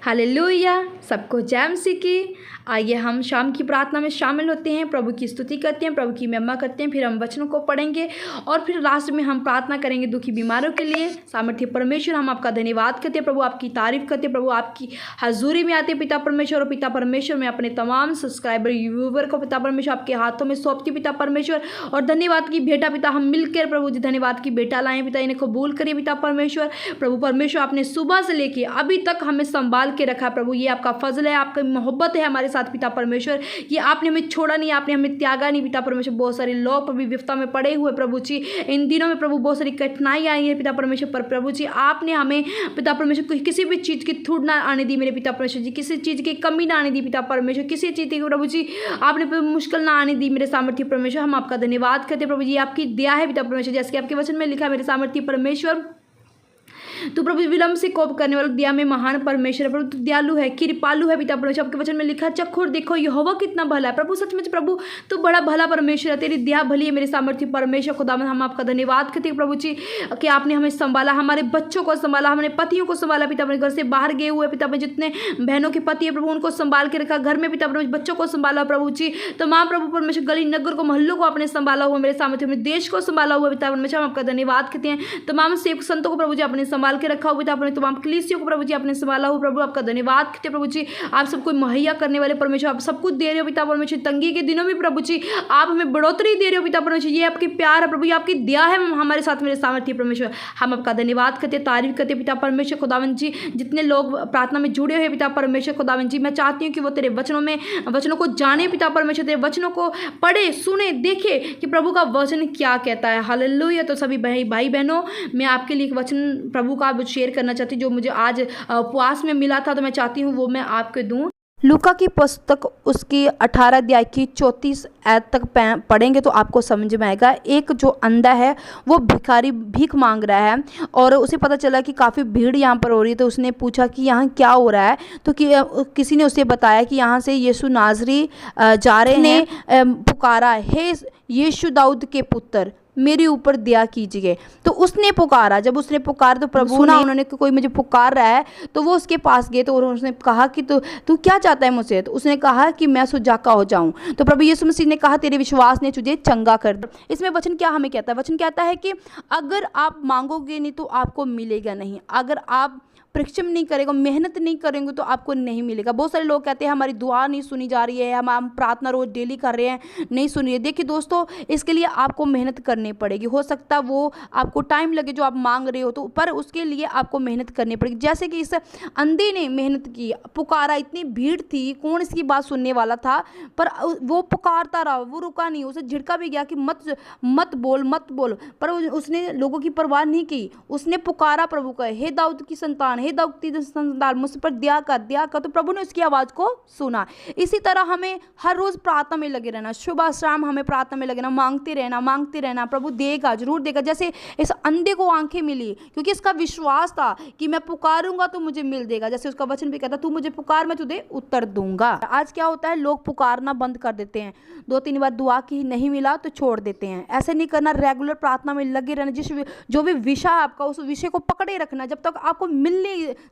Hallelujah, सबको जय मसीह की। आइए हम शाम की प्रार्थना में शामिल होते हैं, प्रभु की स्तुति करते हैं, प्रभु की महिमा करते हैं, फिर हम वचनों को पढ़ेंगे और फिर लास्ट में हम प्रार्थना करेंगे दुखी बीमारों के लिए। सामर्थ्य परमेश्वर, हम आपका धन्यवाद करते हैं प्रभु, आपकी तारीफ करते हैं प्रभु, आपकी हजूरी में आते हैं पिता परमेश्वर। और पिता परमेश्वर, मैं अपने तमाम सब्सक्राइबर व्यूवर को पिता परमेश्वर आपके हाथों में सौंपती पिता परमेश्वर। और धन्यवाद की भेंटा पिता हम मिलकर प्रभु जी धन्यवाद की भेंटा लाएं पिता, इन्हें कबूल करिए पिता परमेश्वर। प्रभु परमेश्वर, आपने सुबह से लेके अभी तक हमें संभाल के रखा प्रभु, ये आपका फजल है, आपकी मोहब्बत है हमारे साथ पिता परमेश्वर। ये आपने हमें छोड़ा नहीं, आपने हमें त्यागा नहीं पिता परमेश्वर। बहुत सारे लोग प्रभु विफता में पड़े हुए प्रभु जी, इन दिनों में प्रभु बहुत सारी कठिनाई आई है पिता परमेश्वर, पर प्रभु जी आपने हमें पिता परमेश्वर किसी भी चीज़ की थूट ना आने दी मेरे पिता परमेश्वर जी, किसी चीज़ की कमी ना आने दी पिता परमेश्वर, किसी चीज़ की प्रभु जी आपने मुश्किल ना आने दी मेरे सामर्थ्य परमेश्वर। हम आपका धन्यवाद करते प्रभु जी, आपकी दया है पिता परमेश्वर, जैसे कि आपके वचन में लिखा है मेरे सामर्थ्य परमेश्वर, तू प्रभु विलंब से कोप करने वाला दया में महान परमेश्वर है प्रभु, तू दयालु है, कृपालु है पिता परमेश्वर। आपके वचन में लिखा चखो और देखो यहोवा कितना भला है प्रभु, सच में प्रभु तू बड़ा भला परमेश्वर है, तेरी दया भली है मेरे सामर्थ्य परमेश्वर। खुदावंद हम आपका धन्यवाद करते हैं प्रभु जी कि आपने हमें संभाला, हमारे बच्चों को संभाला, हमारे पतियों को संभाला पिता परमेश्वर। घर से बाहर गए हुए पिता परमेश्वर जितने बहनों के पति है प्रभु उनको संभाल के रखा, घर में पिता परमेश्वर बच्चों को संभाला प्रभु जी, तमाम प्रभु परमेश्वर गली नगर को मोहल्लों को आपने संभाला हुआ मेरे सामर्थ्य में, देश को संभाला हुआ पिता परमेश्वर। हम आपका धन्यवाद करते हैं, तमाम सेवक संतों को प्रभु जी आपने संभाल के रखा हुआ पिता परमेश्वर, तमाम कलीसियों को प्रभु जी आपने संभाला हो प्रभु, आपका धन्यवाद करते प्रभु जी। आप सबको मुहैया करने वाले परमेश्वर, आप सब कुछ दे रहे हो पिता परमेश्वर, तंगी के दिनों में प्रभु जी आप हमें बढ़ोतरी दे रहे हो पिता परमेश्वर। ये आपकी प्यार है प्रभु, ये आपकी दया है हमारे साथ मेरे सामर्थ्य परमेश्वर। हम आपका धन्यवाद करते, तारीफ करते पिता परमेश्वर। खुदावंद जी जितने लोग प्रार्थना में जुड़े हुए पिता परमेश्वर, खुदावंद जी मैं चाहती हूँ कि वो तेरे वचनों को जाने पिता परमेश्वर, तेरे वचनों को पढ़े सुने देखे कि प्रभु का वचन क्या कहता है। हालेलुया। तो सभी भाई बहनों, मैं आपके लिए एक वचन प्रभु का शेयर करना चाहती हूँ जो मुझे आज उपवास में मिला था, तो मैं चाहती हूँ वो मैं आपको दूँ। लूका की पुस्तक उसकी 18 अध्याय की 34 आयत तक पढ़ेंगे तो आपको समझ में आएगा। एक जो अंधा है वो भिखारी भीख मांग रहा है और उसे पता चला कि काफ़ी भीड़ यहाँ पर हो रही है, तो उसने पूछा कि यहाँ क्या हो रहा है, तो किसी ने उसे बताया कि यहाँ से यीशु नाजरी जा रहे हैं, पुकारा हे यीशु दाऊद के पुत्र मेरे ऊपर दया कीजिए। तो उसने पुकारा, जब उसने पुकारा तो प्रभु सुना उन्होंने कि कोई मुझे पुकार रहा है, तो वो उसके पास गए तो उसने कहा कि तू क्या चाहता है मुझसे, तो उसने कहा कि मैं सुजाका हो जाऊं। तो प्रभु यीशु मसीह ने कहा तेरे विश्वास ने तुझे चंगा कर दिया। इसमें वचन क्या हमें कहता है, वचन कहता है कि अगर आप मांगोगे नहीं तो आपको मिलेगा नहीं, अगर आप परिश्रम नहीं करेगा, मेहनत नहीं करेंगे तो आपको नहीं मिलेगा। बहुत सारे लोग कहते हैं हमारी दुआ नहीं सुनी जा रही है, हम प्रार्थना रोज डेली कर रहे हैं नहीं सुन रही है। देखिए दोस्तों, इसके लिए आपको मेहनत करनी पड़ेगी। हो सकता है वो आपको टाइम लगे जो आप मांग रहे हो, तो पर उसके लिए आपको मेहनत करनी पड़ेगी। जैसे कि इस अंधे ने मेहनत की, पुकारा, इतनी भीड़ थी, कौन इसकी बात सुनने वाला था, पर वो पुकारता रहा, वो रुका नहीं, उसे झिड़का भी गया कि मत बोल, पर उसने लोगों की परवाह नहीं की। उसने पुकारा प्रभु का, हे दाऊद की संतान, हे दाऊद की संतान मुझ पर दया कर, तो प्रभु ने उसकी आवाज को सुना। इसी तरह हमें हर रोज प्रार्थना में लगे रहना, सुबह शाम हमें प्रार्थना में लगे रहना, मांगते रहना, प्रभु देगा, जरूर देगा। जैसे इस अंधे को आंखें मिली क्योंकि इसका विश्वास था कि मैं पुकारूंगा तो मुझे मिल देगा, जैसे उसका वचन भी कहता तू मुझे पुकार मैं तुझे उत्तर दूंगा। आज क्या होता है, लोग पुकारना बंद कर देते हैं, 2-3 बार दुआ की नहीं मिला तो छोड़ देते हैं। ऐसे नहीं करना, रेगुलर प्रार्थना में लगे रहना, जो भी विषय आपका उस विषय को पकड़े रखना, जब तक आपको मिलने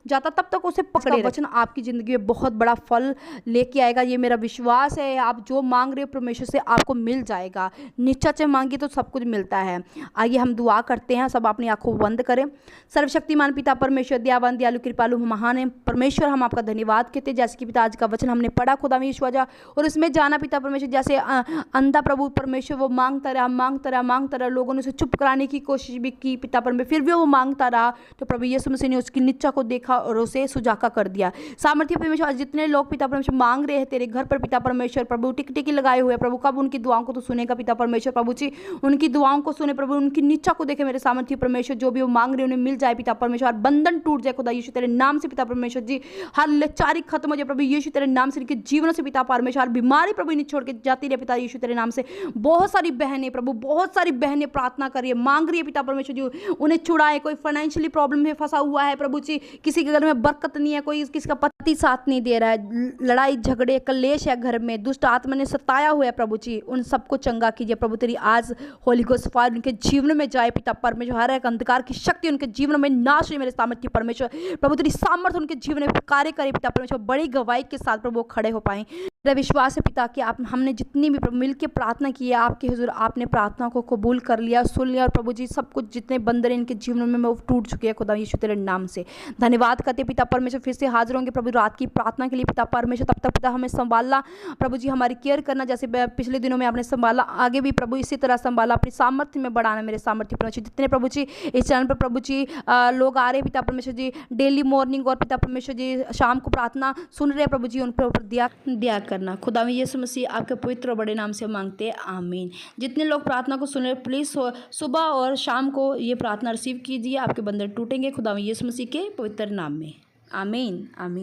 जाता तब तक उसे पकड़े। वचन आपकी जिंदगी में बहुत बड़ा फल लेके आएगा, ये मेरा विश्वास है। आप जो मांग रहे हो परमेश्वर से आपको मिल जाएगा, निश्चय से मांगिए तो सब कुछ मिलता है। आइए हम दुआ करते हैं, सब अपनी आंखों बंद करें। सर्वशक्तिमान पिता परमेश्वर, दयावान दयालु कृपालु महान है परमेश्वर, हम आपका धन्यवाद कहते हैं। जैसे कि पिता आज का वचन हमने पढ़ा खुदा में यीशु आजा और उसमें जाना पिता परमेश्वर, जैसे अंधा प्रभु परमेश्वर वो मांगता रहा, लोगों ने उसे चुप कराने की कोशिश भी की पिता परमेश्वर, फिर भी वो मांगता रहा, तो प्रभु यीशु मसीह ने उसकी निच्चा को देखा और उसे सुजाका कर दिया। सामर्थ्य परमेश्वर, आज जितने लोग पिता परमेश्वर मांग रहे हैं तेरे घर पर पिता परमेश्वर, प्रभु टिकी लगाए हुए प्रभु, कब उनकी दुआओं को तो सुनेगा पिता परमेश्वर, प्रभु जी उनकी दुआओं को सुने प्रभु, उनकी निच्चा को देखे मेरे सामर्थ्य परमेश्वर, जो भी वो मांग रहे उन्हें मिल जाए पिता परमेश्वर, बंधन टूट जाए खुदा यीशु तेरे नाम से पिता परमेश्वर जी, हर लाचारी खत्म हो जाए प्रभु यीशु तेरे नाम से, इनके जीवन से पिता परमेश्वर, बीमारी प्रभु इन्हें छोड़ के जाती रहे पिता यीशु तेरे नाम से। बहुत सारी बहनें प्रभु, बहुत सारी बहनें प्रार्थना कर रही है, मांग रही है पिता परमेश्वर जी उन्हें छुड़ाए, कोई फाइनेंशियली प्रॉब्लम में फंसा हुआ है प्रभु जी, किसी के घर में बरकत नहीं है, कोई किसी का पति साथ नहीं दे रहा है, लड़ाई झगड़े कलेश है घर में, दुष्ट आत्मा ने सताया हुआ है प्रभु जी, उन सबको चंगा कीजिए प्रभु। तेरी आज होली गोस्ट फायर उनके जीवन में जाए पिता परमेश्वर, हर एक अंधकार की शक्ति उनके जीवन में नाश हुई मेरे सामर्थ्य परमेश्वर प्रभु। तेरी सामर्थ्य उनके जीवन में कार्य करे पिता परमेश्वर, बड़ी गवाही के साथ प्रभु खड़े हो पाए। मेरा विश्वास है पिता कि आप हमने जितनी भी मिल के प्रार्थना की है आपके हुजूर, आपने प्रार्थना को कबूल कर लिया, सुन लिया। और प्रभु जी सब कुछ जितने बंदर इनके जीवन में वो टूट चुके हैं खुदा यीशु तेरे नाम से धन्यवाद करते पिता परमेश्वर। फिर से हाजिर होंगे प्रभु रात की प्रार्थना के लिए पिता परमेश्वर, तब तक पिता हमें संभालना प्रभु जी, हमारी केयर करना जैसे पिछले दिनों में आपने संभाला, आगे भी प्रभु इसी तरह संभाला, अपनी सामर्थ्य में बढ़ाना मेरे सामर्थ्य परमेश्वर। जितने प्रभु जी इस चैनल पर प्रभु जी लोग आ रहे पिता परमेश्वर जी डेली मॉर्निंग और पिता परमेश्वर जी शाम को प्रार्थना सुन रहे प्रभु जी, उन पर दिया करना खुदा में यीशु मसीह आपके पवित्र और बड़े नाम से मांगते हैं, आमीन। जितने लोग प्रार्थना को सुन रहे प्लीज़ सुबह और शाम को ये प्रार्थना रिसीव कीजिए, आपके बंधन टूटेंगे खुदा में यीशु मसीह के पवित्र नाम में, आमीन आमीन।